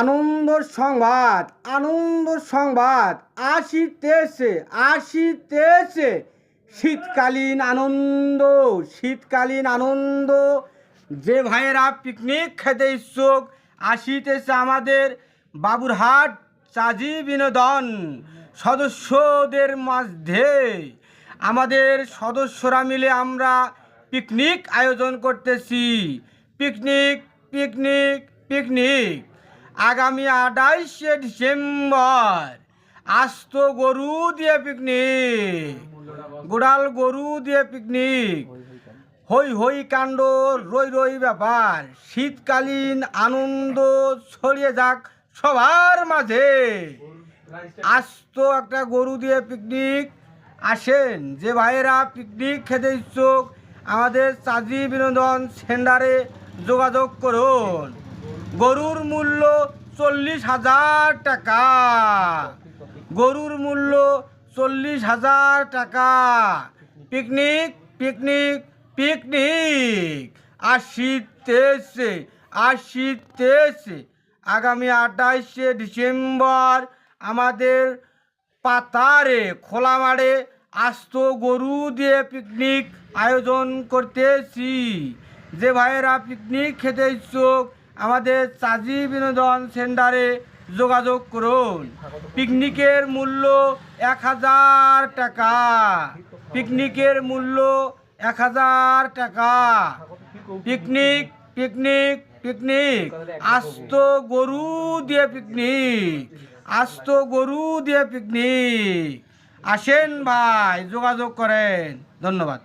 আনন্দ সংবাদ, আনন্দ সংবাদ আসিতেছে শীতকালীন আনন্দ, শীতকালীন আনন্দ। যে ভাইয়েরা পিকনিক খেতে ইচ্ছুক আসিতেছে আমাদের বাবুরহাট চাজি বিনোদন সদস্যদের মধ্যে। আমাদের সদস্যরা মিলে আমরা পিকনিক আয়োজন করতেছি। পিকনিক পিকনিক পিকনিক আগামী 28শে ডিসেম্বর। আস্ত গরু দিয়ে পিকনিক, গোড়াল গরু দিয়ে পিকনিক, হই হই কাণ্ড, রই রই ব্যাপার। শীতকালীন আনন্দ ছড়িয়ে যাক সবার মাঝে। আস্ত একটা গরু দিয়ে পিকনিক। আসেন, যে ভাইয়েরা পিকনিক খেতে ইচ্ছুক আমাদের চাজি বিনোদন সেন্টারে যোগাযোগ করুন। গরুর মূল্য 40,000 টাকা, গরুর মূল্য 40,000 টাকা। পিকনিক পিকনিক পিকনিক আসিতেছে আগামী 28শে ডিসেম্বর আমাদের পাতারে খোলা মাঠে আস্ত গরু দিয়ে পিকনিক আয়োজন করতেছি। যে ভাইয়েরা পিকনিক খেতে ইচ্ছুক আমাদের চাজি বিনোদন সেন্টারে যোগাযোগ করুন। পিকনিকের মূল্য 1,000 টাকা, পিকনিকের মূল্য 1,000 টাকা। পিকনিক পিকনিক পিকনিক আস্ত গরু দিয়ে পিকনিক, আস্ত গরু দিয়ে পিকনিক। আসেন ভাই, যোগাযোগ করেন। ধন্যবাদ।